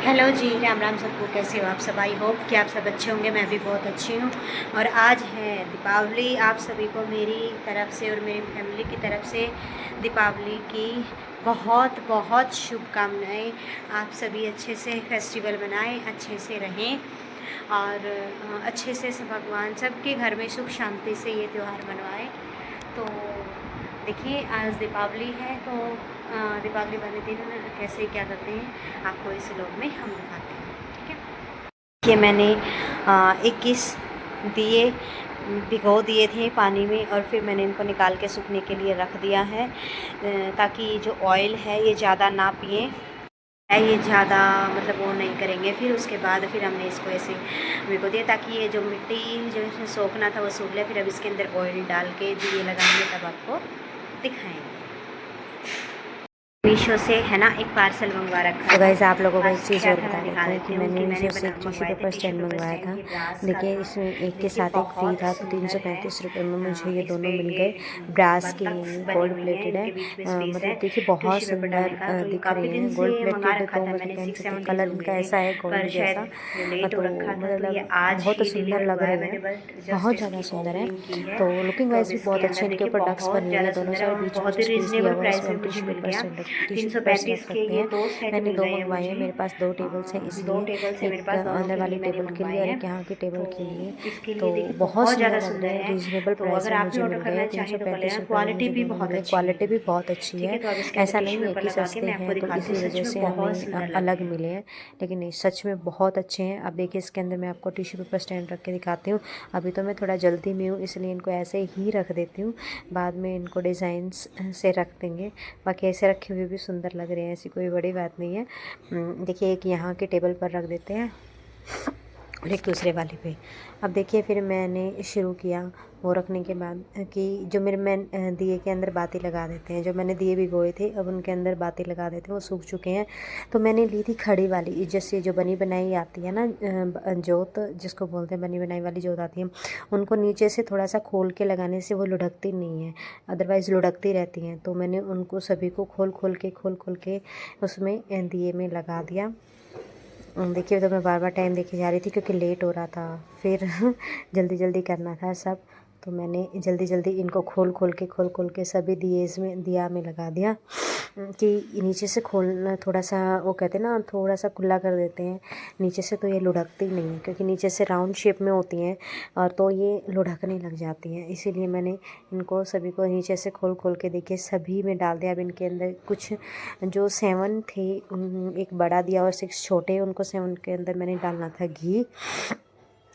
Hello जी, राम राम सबको। कैसे हो आप सब? आई होप कि आप सब अच्छे होंगे। मैं भी बहुत अच्छी हूँ। और आज है दीपावली। आप सभी को मेरी तरफ़ से और मेरी फैमिली की तरफ़ से दीपावली की बहुत बहुत शुभकामनाएँ। आप सभी अच्छे से फेस्टिवल मनाएं, अच्छे से रहें और अच्छे से सब भगवान सबके घर में सुख शांति से ये त्यौहार मनवाएं। तो देखिए, आज दीपावली है तो दीपावली वाले दिन कैसे क्या करते हैं आपको इस व्लॉग में हम दिखाते हैं। ठीक है, ये मैंने 21 दिए भिगो दिए थे पानी में और फिर मैंने इनको निकाल के सूखने के लिए रख दिया है, ताकि ये जो ऑयल है ये ज़्यादा ना पिए, ये ज़्यादा मतलब वो नहीं करेंगे। फिर उसके बाद फिर हमने इसको ऐसे भिगो दिया ताकि ये जो मिट्टी जो इसमें सोखना था वो सूख ले। फिर अब इसके अंदर ऑयल डाल के दिए लगाएंगे तब आपको दिखाएंगे। मीशो से है ना एक पार्सल मंगवा रखा है। तो गाइस आप लोगों को एक आज चीज़ क्या और था बता मैं दिखा देते हैं देती कि हूँ मैंने कि मीशो से एक टिश्यू मंगवाए थे पेपर टिश्यू स्टैंड पेपर मंगवाया स्टैंड था। की ब्रास का देखिए था। इसमें एक के देखिए साथ एक फ्री बहुत था, तो सुंदर है। 335 रुपये में मुझे ये इस दोनों पे मिल ये गए। ब्रास के बतख बनी गोल्ड हुई है, प्लेटेड है। इनके बीच में स्पेस है मतलब देखिए बहुत टिश्यू पेपर सुंदर डालने का। तो ये दिख रहे काफ़ी दिन हैं। से गोल्ड मंगा प्लेटेड रखा तो था मतलब मैंने, कह नहीं 6-7 सकते, डेज़ कलर हो इनका गए थे, ऐसा है पर गोल्ड शायद जैसा। लेट हो तो रखा था। तो ये मतलब आज बहुत ही सुंदर डिलीवर लग हुआ रहे है। हैं, मैंने बस जस्ट बहुत ज़्यादा इसकी सुंदर है। ओपनिंग की है। तो लुकिंग तो अब वाइज भी इसके बहुत अच्छे अंदर इनके देखिए ऊपर डक्स बहुत बनी हुई है ज़्यादा दोनों सुंदर है साइड। और बीच में बहुत जो ही स्पेस दिया रीज़नेबल हुआ है प्राइस इसमें में हम मुझे टिश्यू मिल गया। पेपर्स तीन टिश्यू सौ पेपर्स रख पैंतीस के सकते ये हैं। 2 सेट मैंने मिल दो गए हैं मंगवाए हैं, मुझे। मेरे पास 2 टेबल्स हैं 2 इसलिए। टेबल्स है मेरे एक पास, दोनों अंदर के लिए वाली मैंने टेबल के लिए मंगवाए और हैं। एक यहाँ की टेबल तो के लिए। इसके तो लिए देखिए बहुत बहुत ज़्यादा सुंदर लग रहे सुंदर हैं, है। रीजनेबल तो प्राइस अगर में आप भी मुझे ऑर्डर मिल गए। करना तीन चाहें सौ तो कर पैंतीस लेना। रुपये में क्वालिटी मुझे भी दोनों मिल बहुत गए। अच्छी क्वालिटी है। भी बहुत अच्छी ठीक है। है, तो अब इसके अंदर ऐसा टिश्यू नहीं है पेपर कि लगा के सस्ते मैं आपको हैं तो दिखाती इसी हूँ। सच वजह में से बहुत हमें सुंदर लग अलग रहे हैं। मिले हैं, लेकिन नहीं सच में बहुत अच्छे हैं। अब देखिए इसके अंदर मैं आपको टिश्यू पेपर स्टैंड रख के दिखाती हूँ। अभी तो मैं थोड़ा जल्दी में हूँ इसलिए इनको ऐसे ही रख देती हूँ, बाद में इनको डिज़ाइंस से रख देंगे। बाकी ऐसे रखे हुए भी सुंदर लग रहे हैं, ऐसी कोई बड़ी बात नहीं है। देखिए एक यहाँ के टेबल पर रख देते हैं और एक दूसरे वाले पे। अब देखिए फिर मैंने शुरू किया वो रखने के बाद कि जो मैं दिए के अंदर बाती लगा देते हैं। जो मैंने दिए भिगोए थे अब उनके अंदर बाती लगा देते हैं, वो सूख चुके हैं। तो मैंने ली थी खड़ी वाली, जैसे जो बनी बनाई आती है ना जोत, जिसको बोलते हैं बनी बनाई वाली जोत आती है। उनको नीचे से थोड़ा सा खोल के लगाने से वो लुढ़कती नहीं है, अदरवाइज़ लुढ़कती रहती हैं। तो मैंने उनको सभी को खोल खोल के उसमें दिए में लगा दिया। देखिए तो मैं बार बार टाइम देखे जा रही थी क्योंकि लेट हो रहा था, फिर जल्दी जल्दी करना था सब। तो मैंने जल्दी जल्दी इनको खोल खोल के सभी दिए इसमें दिया में लगा दिया कि नीचे से खोलना थोड़ा सा, वो कहते हैं ना थोड़ा सा खुला कर देते हैं नीचे से, तो ये लुढ़कती नहीं है क्योंकि नीचे से राउंड शेप में होती हैं और तो ये लुढ़कने लग जाती हैं। इसीलिए मैंने इनको सभी को नीचे से खोल के देखिए सभी में डाल दिया। अब इनके अंदर कुछ जो 7 थे एक बड़ा दिया और 6 छोटे, उनको 7 के अंदर मैंने डालना था घी,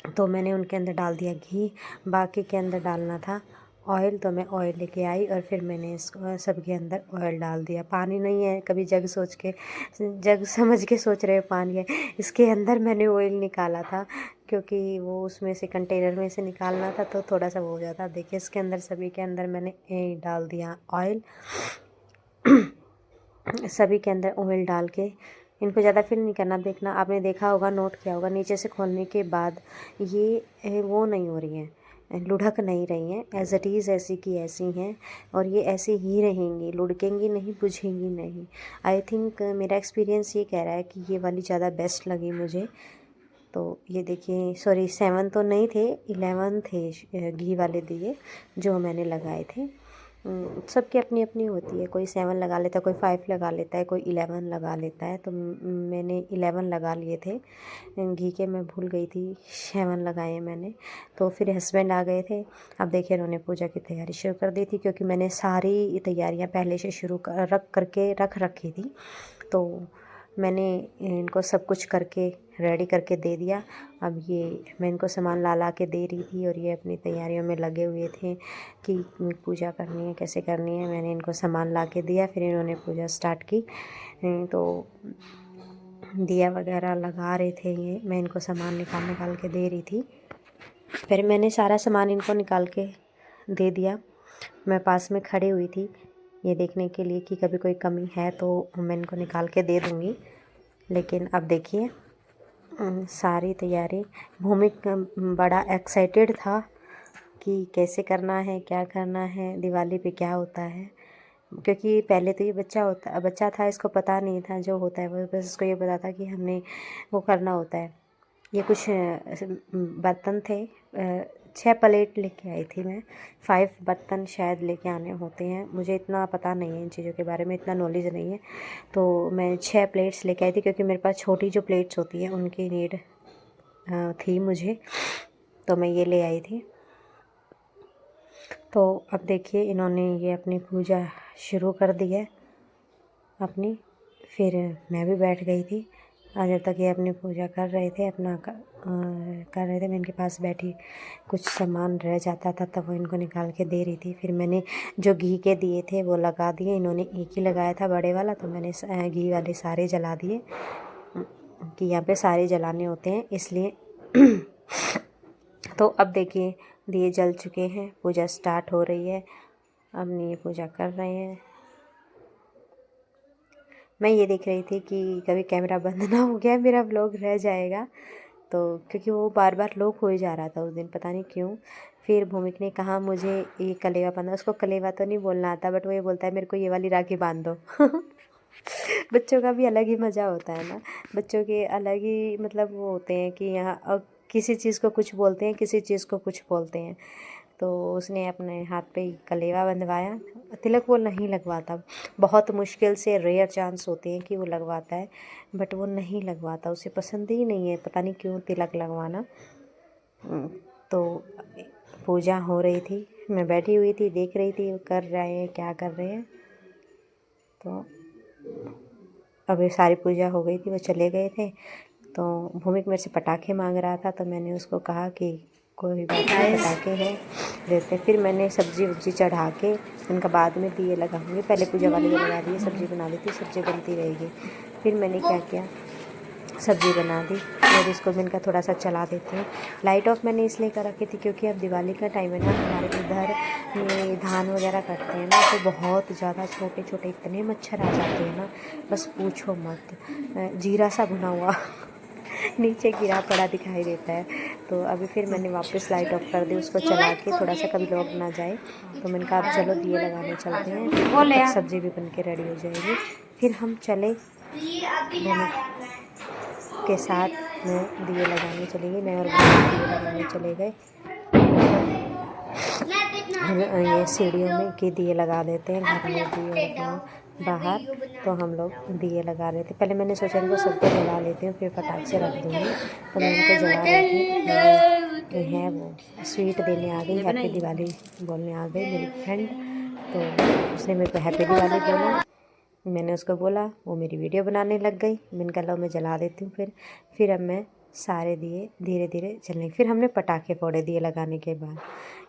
तो मैंने उनके अंदर डाल दिया घी। बाकी के अंदर डालना था ऑयल, तो मैं ऑयल लेके आई और फिर मैंने इसको सबके अंदर ऑयल डाल दिया। पानी नहीं है, कभी जग सोच के जग समझ के सोच रहे हो पानी है, इसके अंदर मैंने ऑयल निकाला था क्योंकि वो उसमें से कंटेनर में से निकालना था तो थोड़ा सा वो हो जाता। देखिए इसके अंदर सभी के अंदर मैंने डाल दिया ऑयल। सभी के अंदर ऑयल डाल के इनको ज़्यादा फिल नहीं करना। देखना आपने देखा होगा, नोट किया होगा, नीचे से खोलने के बाद ये वो नहीं हो रही हैं, लुढ़क नहीं रही हैं, एज इट इज़ ऐसी की ऐसी हैं और ये ऐसे ही रहेंगी, लुढ़केंगी नहीं, बुझेंगी नहीं। आई थिंक मेरा एक्सपीरियंस ये कह रहा है कि ये वाली ज़्यादा बेस्ट लगी मुझे। तो ये देखिए, सॉरी 7 तो नहीं थे, 11 थे घी वाले दिए जो मैंने लगाए थे। सबकी अपनी अपनी होती है, कोई 7 लगा लेता है, कोई 5 लगा लेता है, कोई 11 लगा लेता है। तो मैंने 11 लगा लिए थे घी के, मैं भूल गई थी 7 लगाए मैंने। तो फिर हस्बैंड आ गए थे। अब देखिए उन्होंने पूजा की तैयारी शुरू कर दी थी क्योंकि मैंने सारी तैयारियां पहले से शुरू रख रखी थी। तो मैंने इनको सब कुछ करके रेडी करके दे दिया। अब ये मैं इनको सामान ला के दे रही थी और ये अपनी तैयारियों में लगे हुए थे कि पूजा करनी है, कैसे करनी है। मैंने इनको सामान ला के दिया, फिर इन्होंने पूजा स्टार्ट की। तो दिया वगैरह लगा रहे थे ये, मैं इनको सामान निकाल के दे रही थी। फिर मैंने सारा सामान इनको निकाल के दे दिया। मैं पास में खड़ी हुई थी ये देखने के लिए कि कभी कोई कमी है तो मैं इनको निकाल के दे दूँगी। लेकिन अब देखिए सारी तैयारी, भूमिक बड़ा एक्साइटेड था कि कैसे करना है, क्या करना है, दिवाली पे क्या होता है। क्योंकि पहले तो ये बच्चा था, इसको पता नहीं था जो होता है, वो बस इसको ये पता था कि हमने वो करना होता है। ये कुछ बर्तन थे, 6 प्लेट लेके आई थी मैं। 5 बर्तन शायद लेके आने होते हैं, मुझे इतना पता नहीं है इन चीज़ों के बारे में, इतना नॉलेज नहीं है। तो मैं 6 प्लेट्स लेके आई थी, क्योंकि मेरे पास छोटी जो प्लेट्स होती हैं उनकी नीड थी मुझे, तो मैं ये ले आई थी। तो अब देखिए इन्होंने ये अपनी पूजा शुरू कर दी है अपनी। फिर मैं भी बैठ गई थी, और जब तक ये अपनी पूजा कर रहे थे, कर रहे थे, मैं इनके पास बैठी। कुछ सामान रह जाता था तब वो इनको निकाल के दे रही थी। फिर मैंने जो घी के दिए थे वो लगा दिए, इन्होंने एक ही लगाया था बड़े वाला, तो मैंने घी वाले सारे जला दिए, कि यहाँ पे सारे जलाने होते हैं इसलिए। तो अब देखिए दिए जल चुके हैं, पूजा स्टार्ट हो रही है। अब ये पूजा कर रहे हैं। मैं ये देख रही थी कि कभी कैमरा बंद ना हो गया मेरा व्लॉग रह जाएगा, तो क्योंकि वो बार बार लॉक हो ही जा रहा था उस दिन, पता नहीं क्यों। फिर भूमिक ने कहा मुझे ये कलेवा बांधना, उसको कलेवा तो नहीं बोलना आता, बट वो ये बोलता है मेरे को ये वाली राखी बांध दो। बच्चों का भी अलग ही मज़ा होता है ना, बच्चों के अलग ही मतलब वो होते हैं कि यहाँ किसी चीज़ को कुछ बोलते हैं, किसी चीज़ को कुछ बोलते हैं। तो उसने अपने हाथ पे कलेवा बंधवाया। तिलक वो नहीं लगवाता, बहुत मुश्किल से रेयर चांस होते हैं कि वो लगवाता है, बट वो नहीं लगवाता, उसे पसंद ही नहीं है, पता नहीं क्यों तिलक लगवाना। तो पूजा हो रही थी, मैं बैठी हुई थी, देख रही थी वो कर रहे हैं, क्या कर रहे हैं। तो अब सारी पूजा हो गई थी, वो चले गए थे। तो भूमिक मेरे से पटाखे मांग रहा था, तो मैंने उसको कहा कि कोई बात नहीं, पटाखे हैं देते। फिर मैंने सब्जी वब्जी चढ़ा के उनका बाद में दिए लगाऊंगी, पहले पूजा वाले जो लगा दिए, सब्जी बना दी थी, सब्जी बनती रहेगी। फिर मैंने क्या किया, सब्ज़ी बना दी और इसको मैं इनका थोड़ा सा चला देती हूँ। लाइट ऑफ मैंने इसलिए कर रखी थी क्योंकि अब दिवाली का टाइम है ना, हमारे इधर ये धान वगैरह कटते हैं ना, तो बहुत ज़्यादा छोटे छोटे इतने मच्छर आ जाते हैं ना, बस पूछो मत। जीरा सा भुना हुआ नीचे गिरा पड़ा दिखाई देता है। तो अभी फिर मैंने वापस लाइट ऑफ कर दी, उसको चला के थोड़ा सा कभी लोग ना जाए, तो मैंने कहा अब चलो दिए लगाने चलते हैं, तब सब्ज़ी भी बन के रेडी हो जाएगी। फिर हम चले के साथ में दिए लगाने चले गए, मैं और दिए लगाने चले गए। ये सीढ़ियों में के दिए लगा देते हैं, घर में दिए बाहर, तो हम लोग दिए लगा रहे थे। पहले मैंने सोचा इनको सबको जला लेती हूँ, फिर पटाख से रख दूँगी, तो मैं इनको जला रही थी। है वो स्वीट देने आ गई, हैप्पी दिवाली बोलने आ गई मेरी फ्रेंड, तो उसने मेरे को हैप्पी दिवाली बोला। मैंने उसको बोला, वो मेरी वीडियो बनाने लग गई। मैंने कहा लो मैं जला देती हूँ। फिर अब मैं सारे दिए धीरे धीरे जलने, फिर हमने पटाखे फोड़े दिए लगाने के बाद।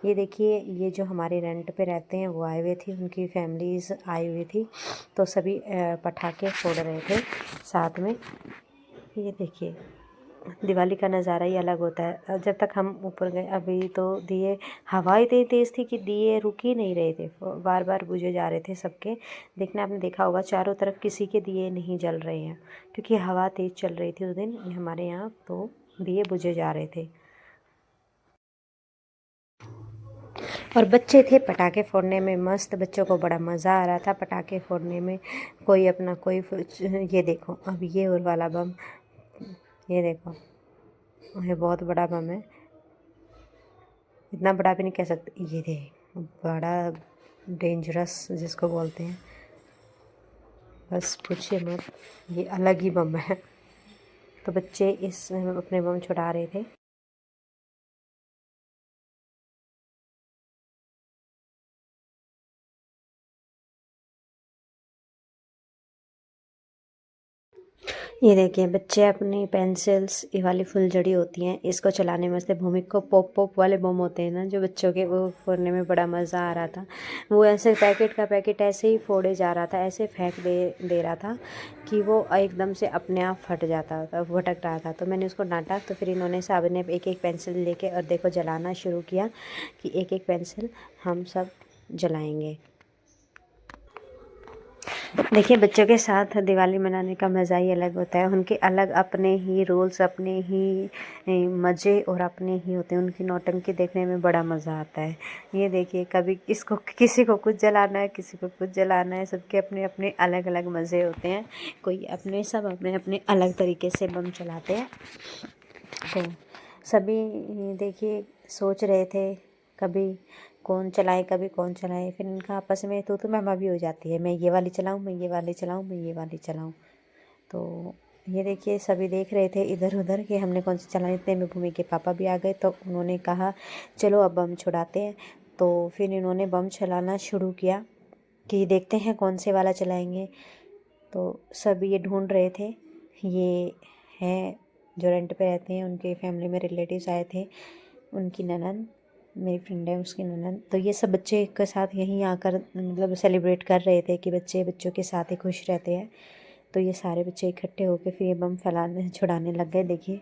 ये देखिए, ये जो हमारे रेंट पे रहते हैं वो आए हुए थे, उनकी फैमिलीज़ आई हुई थी, तो सभी पटाखे फोड़ रहे थे साथ में। ये देखिए दिवाली का नज़ारा ही अलग होता है। जब तक हम ऊपर गए, अभी तो दिए, हवा इतनी तेज़ थी कि दिए रुक ही नहीं रहे थे, बार बार बुझे जा रहे थे सबके। देखना आपने देखा होगा चारों तरफ किसी के दिए नहीं जल रहे हैं, क्योंकि हवा तेज़ चल रही थी उस दिन हमारे यहाँ, तो दिए बुझे जा रहे थे। और बच्चे थे पटाखे फोड़ने में मस्त, बच्चों को बड़ा मज़ा आ रहा था पटाखे फोड़ने में। कोई अपना कोई, ये देखो अब ये और वाला बम, ये देखो ये बहुत बड़ा बम है, इतना बड़ा भी नहीं कह सकते, ये दे बड़ा डेंजरस जिसको बोलते हैं, बस पूछिए मत, ये अलग ही बम है। तो बच्चे इस अपने बम छुड़ा रहे थे। ये देखिए बच्चे अपनी पेंसिल्स, ये वाली फुलझड़ी होती हैं, इसको चलाने में से भूमिक को पॉप पॉप वाले बम होते हैं ना जो बच्चों के, वो फोड़ने में बड़ा मज़ा आ रहा था। वो ऐसे पैकेट का पैकेट ऐसे ही फोड़े जा रहा था, ऐसे फेंक दे रहा था कि वो एकदम से अपने आप फट जाता था, भटक रहा था। तो मैंने उसको डांटा, तो फिर इन्होंने सब ने एक एक पेंसिल लेके और देखो जलाना शुरू किया कि एक एक पेंसिल हम सब जलाएँगे। देखिए, बच्चों के साथ दिवाली मनाने का मज़ा ही अलग होता है। उनके अलग अपने ही रूल्स, अपने ही मज़े और अपने ही होते हैं। उनकी नौटंकी देखने में बड़ा मज़ा आता है। ये देखिए, कभी इसको किसी को कुछ जलाना है, किसी को कुछ जलाना है। सबके अपने अपने अलग अलग मज़े होते हैं। सब अपने अपने अलग तरीके से बम चलाते हैं। तो सभी देखिए सोच रहे थे कभी कौन चलाए, कभी कौन चलाए। फिर इनका आपस में तू मैमा भी हो जाती है, मैं ये वाली चलाऊँ, मैं ये वाली चलाऊँ, मैं ये वाली चलाऊँ। तो ये देखिए सभी देख रहे थे इधर उधर कि हमने कौन सी चलानी। इतने में भूमि के पापा भी आ गए, तो उन्होंने कहा चलो अब बम छुड़ाते हैं। तो फिर इन्होंने बम चलाना शुरू किया कि देखते हैं कौन से वाला चलाएंगे। तो सब ये ढूंढ रहे थे। ये हैं जो रेंट पे रहते हैं, उनके फैमिली में रिलेटिव्स आए थे, उनकी ननद, मेरी फ्रेंड है उसकी ननद। तो ये सब बच्चे के साथ यहीं आकर मतलब सेलिब्रेट कर रहे थे कि बच्चे बच्चों के साथ ही खुश रहते हैं। तो ये सारे बच्चे इकट्ठे होकर फिर ये बम फैलाने छुड़ाने लग गए। देखिए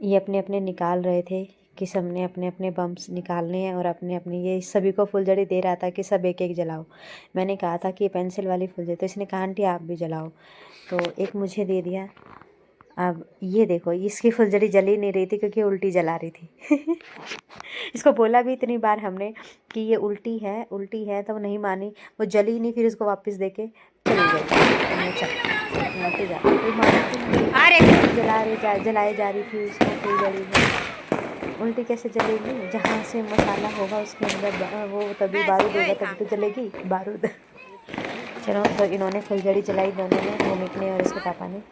ये अपने अपने निकाल रहे थे कि सबने अपने अपने बम्स निकालने हैं और अपने अपने, ये सभी को फुलझड़ी दे रहा था कि सब एक एक जलाओ। मैंने कहा था कि ये पेंसिल वाली फुलझड़ी, तो इसने कहा आंटी आप भी जलाओ। तो एक मुझे दे दिया। अब ये देखो इसकी फुलझड़ी जल ही नहीं रही थी क्योंकि उल्टी जला रही थी। इसको बोला भी इतनी बार हमने कि ये उल्टी है तो वो नहीं मानी। वो जली ही नहीं, फिर इसको वापस दे के चली गई। तो मैं जलाए जा रही थी उसको फुलझड़ी में। उल्टी कैसे जलेगी? जहाँ से मसाला होगा उसके अंदर वो तभी बारूद होगा, तभी तो जलेगी बारूद। चलो तो इन्होंने फुलझड़ी जलाई दोनों ने, भूमिक ने और इसके पापा ने।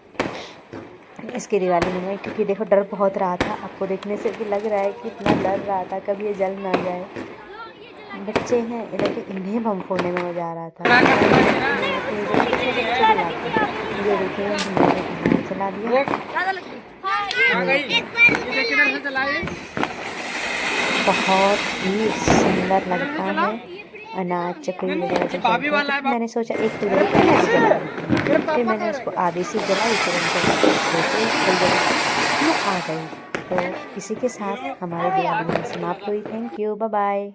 इसकी दिवाली मनवाई क्योंकि देखो डर बहुत रहा था। आपको देखने से भी लग रहा है कि इतना डर रहा था कभी ये जल ना जाए। बच्चे हैं लेकिन इन्हें बम फोड़ने में मज़ा आ रहा था। ये देखिए हमने चला दिया। बहुत ही सुंदर लगता है अनाज चकली वगैरह जब जलते हैं। मैंने सोचा एक फुलझड़ी पहले जला देती हूँ, फिर मैंने उसको आधी सी जलाई, फिर उनको फुलझड़ी आ गई। तो इसी के साथ हमारी दिवाली समाप्त हुई। Thank you, bye bye.